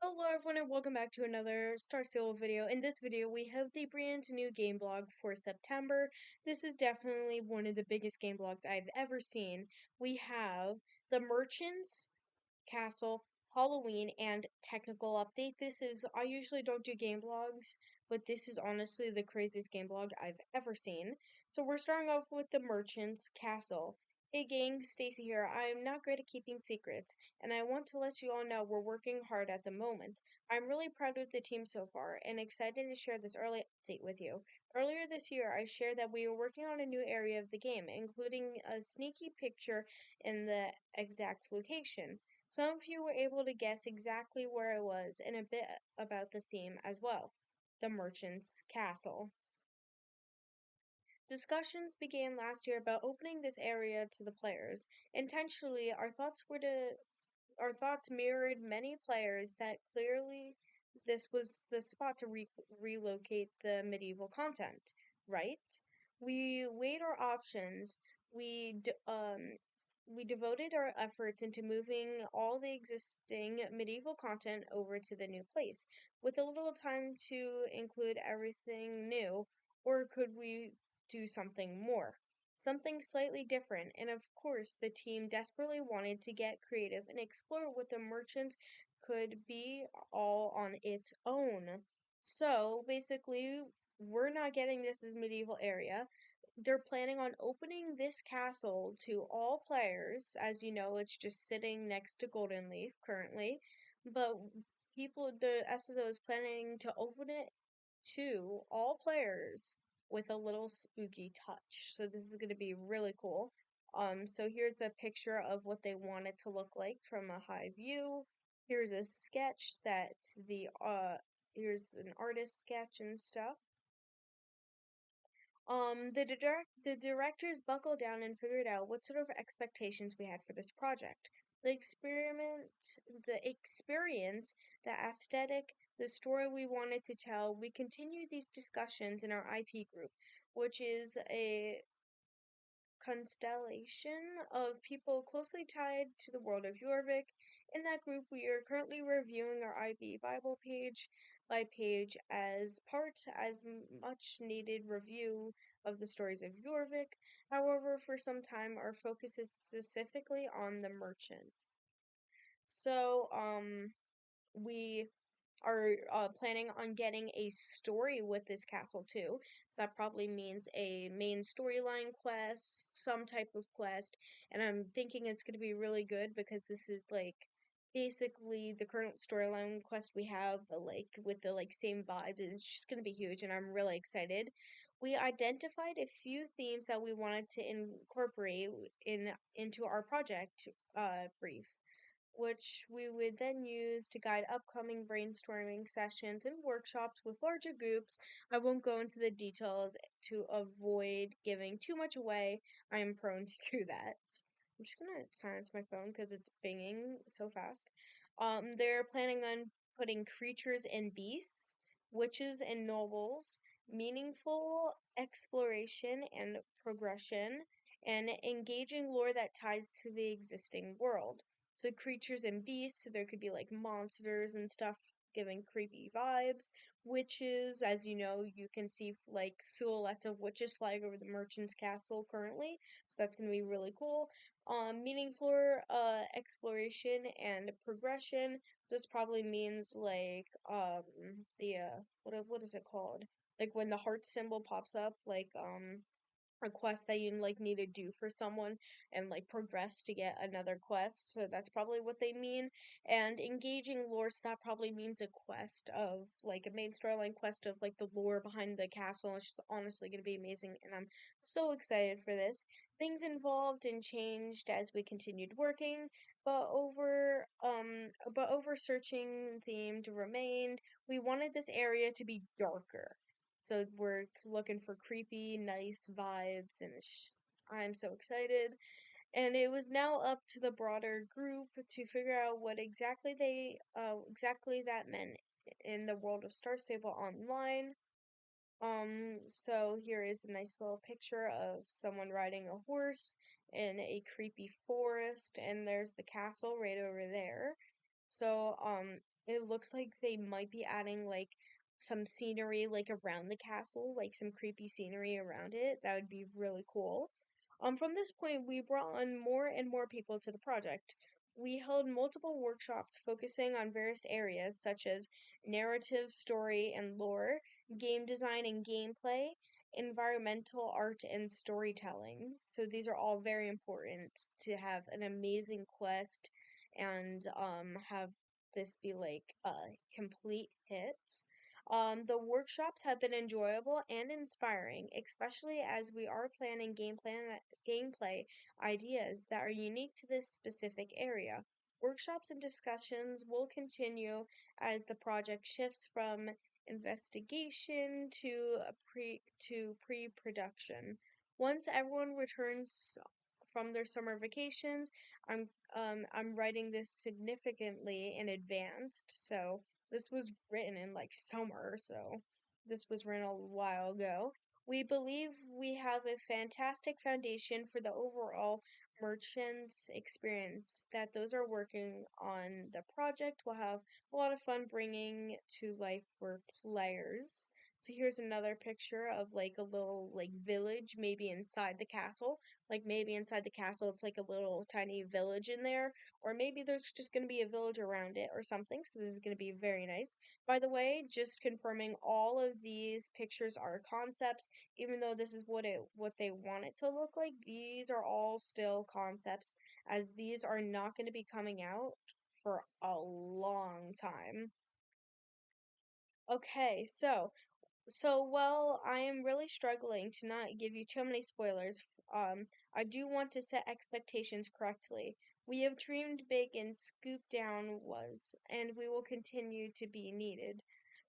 Hello everyone and welcome back to another Star Stable video. In this video we have the brand new game blog for September. This is definitely one of the biggest game blogs I've ever seen. We have the Merchants, Castle, Halloween, and technical update. I usually don't do game blogs, but this is honestly the craziest game blog I've ever seen. So we're starting off with the Merchants, Castle. Hey gang, Stacy here. I'm not great at keeping secrets, and I want to let you all know we're working hard at the moment. I'm really proud of the team so far, and excited to share this early update with you. Earlier this year, I shared that we were working on a new area of the game, including a sneaky picture in the exact location. Some of you were able to guess exactly where I was and a bit about the theme as well, the Merchant's Castle. Discussions began last year about opening this area to the players. Intentionally, our thoughts mirrored many players that clearly this was the spot to relocate the medieval content, right? We weighed our options. We devoted our efforts into moving all the existing medieval content over to the new place, with a little time to include everything new, or could we do something more? Something slightly different, and of course, the team desperately wanted to get creative and explore what the merchants could be all on its own. So basically, we're not getting this as medieval area. They're planning on opening this castle to all players. As you know, it's just sitting next to Golden Leaf currently, but the SSO is planning to open it to all players with a little spooky touch. So this is going to be really cool. So here's the picture of what they want it to look like from a high view. Here's a sketch here's an artist sketch and stuff. The directors buckled down and figured out what sort of expectations we had for this project. The experiment, the experience, the aesthetic, the story we wanted to tell. We continued these discussions in our IP group, which is a constellation of people closely tied to the world of Jorvik. In that group, we are currently reviewing our IB Bible page by page as much needed review of the stories of Jorvik. However, for some time, our focus is specifically on the merchant. So, we are planning on getting a story with this castle too. So that probably means a main storyline quest, some type of quest, and I'm thinking it's going to be really good because this is like basically the current storyline quest we have, like with the like same vibes. It's just going to be huge, and I'm really excited. We identified a few themes that we wanted to incorporate into our project brief, which we would then use to guide upcoming brainstorming sessions and workshops with larger groups. I won't go into the details to avoid giving too much away. I am prone to do that. I'm just gonna silence my phone because it's binging so fast. They're planning on putting creatures and beasts, witches and nobles, meaningful exploration and progression, and engaging lore that ties to the existing world. So creatures and beasts, so there could be like monsters and stuff giving creepy vibes. Witches, as you know, you can see like silhouettes of witches flying over the merchant's castle currently. So that's gonna be really cool. Meaningful exploration and progression. So this probably means like the what is it called? Like when the heart symbol pops up, like a quest that you like need to do for someone and like progress to get another quest. So that's probably what they mean. And engaging lore, so that probably means a quest of like a main storyline quest of like the lore behind the castle. It's just honestly gonna be amazing, and I'm so excited for this. Things involved and changed as we continued working, but over searching theme to remained. We wanted this area to be darker, so we're looking for creepy, nice vibes, and I'm so excited. And it was now up to the broader group to figure out what exactly that meant in the world of Star Stable Online. So here is a nice little picture of someone riding a horse in a creepy forest, and there's the castle right over there. So, it looks like they might be adding like some scenery like around the castle, like some creepy scenery around it. That would be really cool. From this point, we brought on more and more people to the project. We held multiple workshops focusing on various areas such as narrative, story, and lore, game design and gameplay, environmental art, and storytelling. So these are all very important to have an amazing quest and have this be like a complete hit. The workshops have been enjoyable and inspiring, especially as we are planning gameplay ideas that are unique to this specific area. Workshops and discussions will continue as the project shifts from investigation to pre-production. Once everyone returns from their summer vacations, I'm writing this significantly in advance, so this was written in like summer, so this was written a while ago. We believe we have a fantastic foundation for the overall merchants experience that those are working on the project will have a lot of fun bringing to life for players. So here's another picture of like a little like village maybe inside the castle. Like maybe inside the castle it's like a little tiny village in there, or maybe there's just going to be a village around it or something. So this is going to be very nice. By the way, just confirming all of these pictures are concepts, even though this is what they want it to look like. These are all still concepts, as these are not going to be coming out for a long time. Okay, so while I am really struggling to not give you too many spoilers, I do want to set expectations correctly. We have dreamed big and scooped down was, and we will continue to be needed.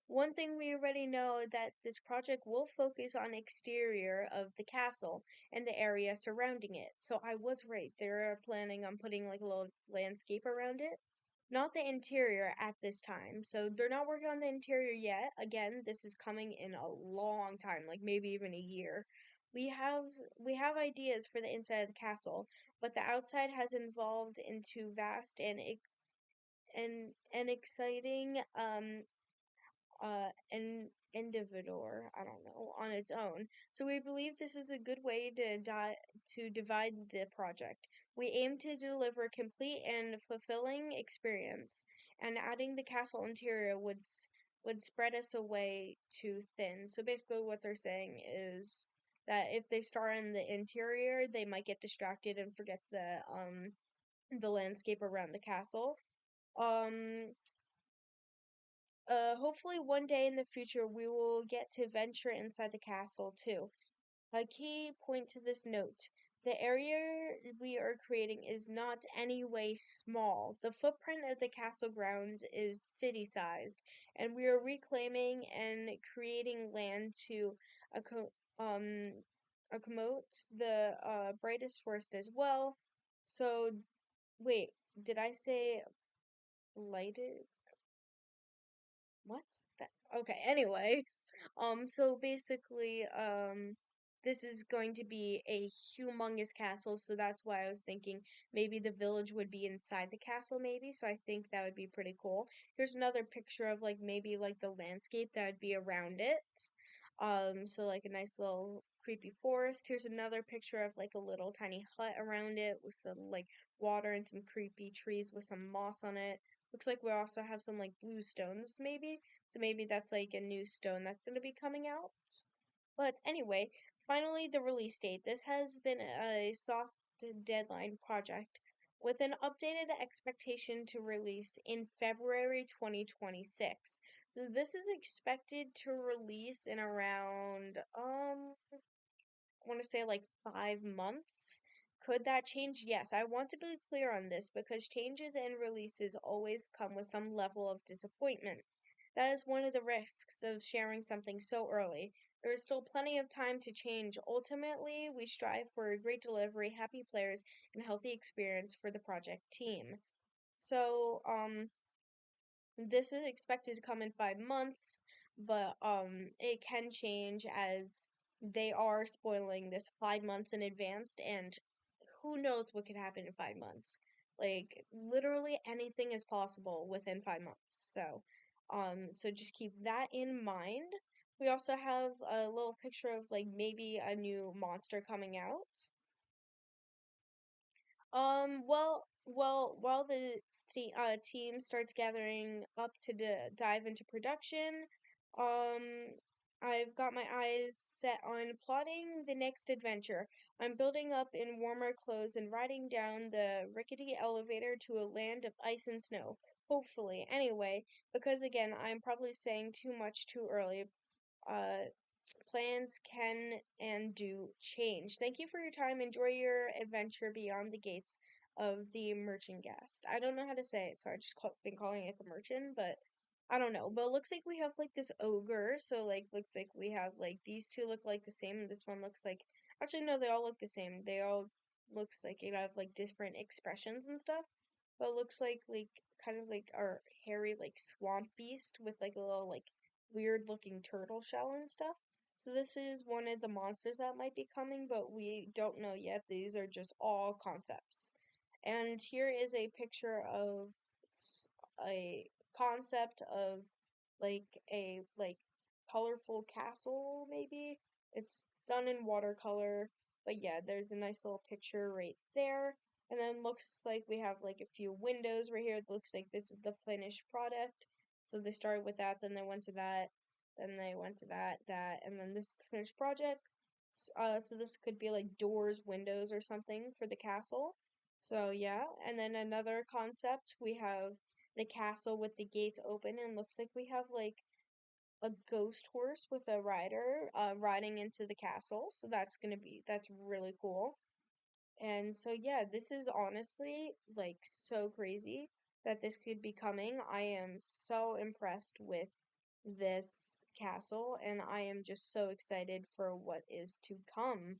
One thing we already know that this project will focus on exterior of the castle and the area surrounding it. So I was right. They're planning on putting like a little landscape around it, not the interior at this time. So they're not working on the interior yet. Again, this is coming in a long time, like maybe even a year. We have we have ideas for the inside of the castle, but the outside has evolved into vast and exciting an individual, I don't know, on its own. So we believe this is a good way to divide the project. We aim to deliver a complete and fulfilling experience, and adding the castle interior would spread us away too thin. So basically what they're saying is that if they start in the interior, they might get distracted and forget the landscape around the castle. Um Hopefully one day in the future we will get to venture inside the castle too. A key point to this note: the area we are creating is not any way small. The footprint of the castle grounds is city-sized, and we are reclaiming and creating land to acco- um accommodate the brightest forest as well. So, wait, did I say lighted? What's that? Okay, anyway, so basically, this is going to be a humongous castle, so that's why I was thinking maybe the village would be inside the castle, maybe, so I think that would be pretty cool. Here's another picture of like maybe like the landscape that would be around it. So like a nice little creepy forest. Here's another picture of like a little tiny hut around it with some like water and some creepy trees with some moss on it. Looks like we also have some like blue stones, maybe. So maybe that's like a new stone that's going to be coming out. But anyway, finally the release date. This has been a soft deadline project with an updated expectation to release in February 2026. So this is expected to release in around I want to say like 5 months. Could that change? Yes, I want to be clear on this because changes and releases always come with some level of disappointment. That is one of the risks of sharing something so early. There is still plenty of time to change. Ultimately, we strive for a great delivery, happy players, and healthy experience for the project team. So, this is expected to come in 5 months, but it can change as they are spoiling this 5 months in advance, and who knows what could happen in 5 months. Like literally anything is possible within 5 months. So just keep that in mind. We also have a little picture of like maybe a new monster coming out. While the team starts gathering up to dive into production, um, I've got my eyes set on plotting the next adventure. I'm building up in warmer clothes and riding down the rickety elevator to a land of ice and snow. Hopefully, anyway, because again, I'm probably saying too much too early. Uh, Plans can and do change. Thank you for your time. Enjoy your adventure beyond the gates of the Merchenghast. I don't know how to say it, so I just been calling it the Merchant, but I don't know. But it looks like we have like this ogre, so like looks like we have like these two look like the same, and this one looks like actually no, they all look the same. They all looks like it have like different expressions and stuff. But it looks like kind of like our hairy like swamp beast with like a little like weird looking turtle shell and stuff. So this is one of the monsters that might be coming, but we don't know yet. These are just all concepts. And here is a picture of a concept of a colorful castle maybe. It's done in watercolor, but yeah, there's a nice little picture right there. And then looks like we have like a few windows right here. It looks like this is the finished product. So they started with that, then they went to that, then they went to that, and then this finished project. So this could be like doors, windows, or something for the castle. So yeah, and then another concept, we have the castle with the gates open, and looks like we have like a ghost horse with a rider riding into the castle. So that's really cool. And so yeah, this is honestly like so crazy that this could be coming. I am so impressed with this castle, and I am just so excited for what is to come.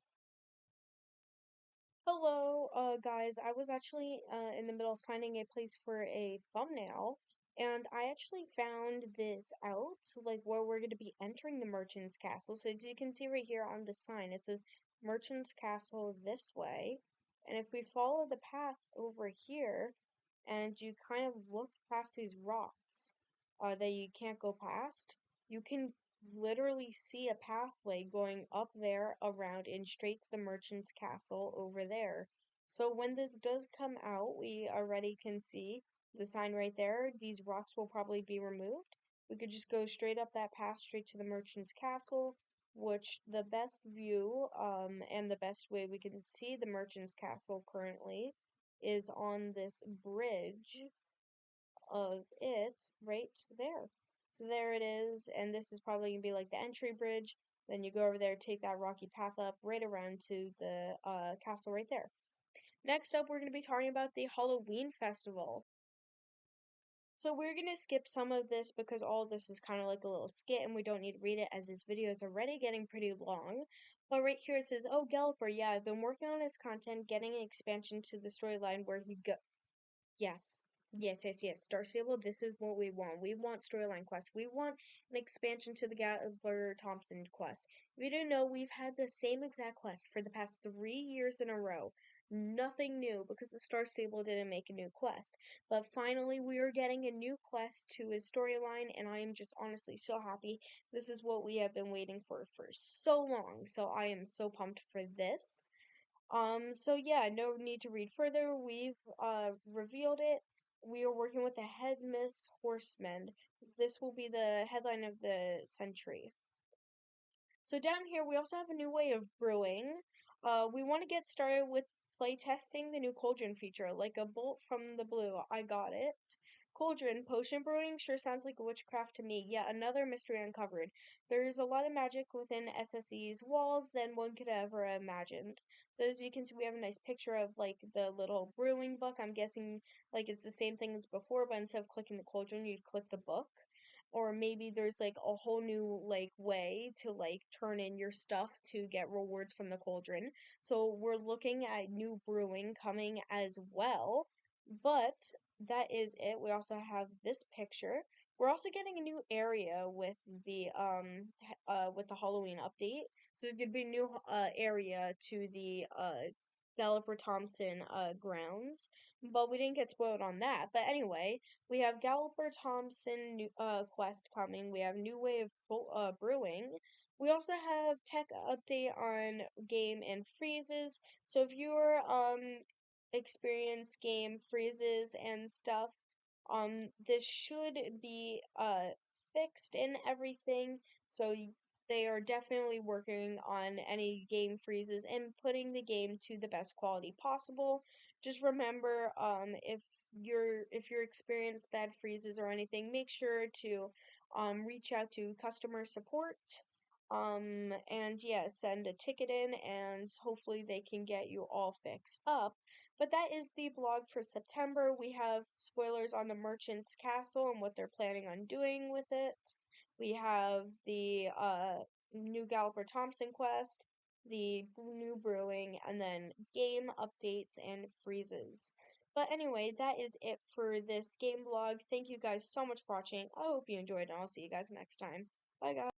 Hello, guys. I was actually in the middle of finding a place for a thumbnail, and I actually found this out, like where we're going to be entering the Merchant's Castle. So as you can see right here on the sign, it says Merchant's Castle this way. And if we follow the path over here, and you kind of look past these rocks, that you can't go past, you can literally see a pathway going up there, around, and straight to the merchant's castle over there. So when this does come out, we already can see the sign right there. These rocks will probably be removed. We could just go straight up that path straight to the merchant's castle, which the best view, and the best way we can see the merchant's castle currently is on this bridge of it right there. So there it is, and this is probably gonna be like the entry bridge. Then you go over there, take that rocky path up right around to the castle right there. Next up, we're gonna be talking about the Halloween festival. So we're gonna skip some of this because all of this is kind of like a little skit, and we don't need to read it as this video is already getting pretty long. But right here it says, "Oh, Galloper, yeah, I've been working on his content, getting an expansion to the storyline where he go." Yes. Yes. Star Stable, this is what we want. We want storyline quests. We want an expansion to the Gather Thompson quest. If you didn't know, we've had the same exact quest for the past 3 years in a row. Nothing new because the Star Stable didn't make a new quest. But finally, we are getting a new quest to his storyline, and I am just honestly so happy. This is what we have been waiting for so long. So I am so pumped for this. So yeah, no need to read further. We've revealed it. We are working with the Headless Horsemen. This will be the headline of the century. So down here, we also have a new way of brewing. We want to get started with playtesting the new cauldron feature, like a bolt from the blue. I got it. Cauldron, potion brewing sure sounds like witchcraft to me. Yet another mystery uncovered. There's a lot of magic within SSE's walls than one could ever imagined. So as you can see, we have a nice picture of like the little brewing book. I'm guessing like it's the same thing as before, but instead of clicking the cauldron, you'd click the book. Or maybe there's like a whole new like way to like turn in your stuff to get rewards from the cauldron. So we're looking at new brewing coming as well. But that is it. We also have this picture. We're also getting a new area with the Halloween update. So there's gonna be a new area to the Galloper Thompson grounds, but we didn't get spoiled on that. But anyway, we have Galloper Thompson quest coming. We have New Way of Brewing. We also have tech update on game and freezes. So if you're experience game freezes and stuff, this should be fixed and everything. So they are definitely working on any game freezes and putting the game to the best quality possible. Just remember, if you're experience bad freezes or anything, make sure to reach out to customer support. And yeah, send a ticket in and hopefully they can get you all fixed up. But that is the blog for September. We have spoilers on the Merchant's Castle and what they're planning on doing with it. We have the new Galloper Thompson quest, the new brewing, and then game updates and freezes. But anyway, that is it for this game blog. Thank you guys so much for watching. I hope you enjoyed, and I'll see you guys next time. Bye, guys.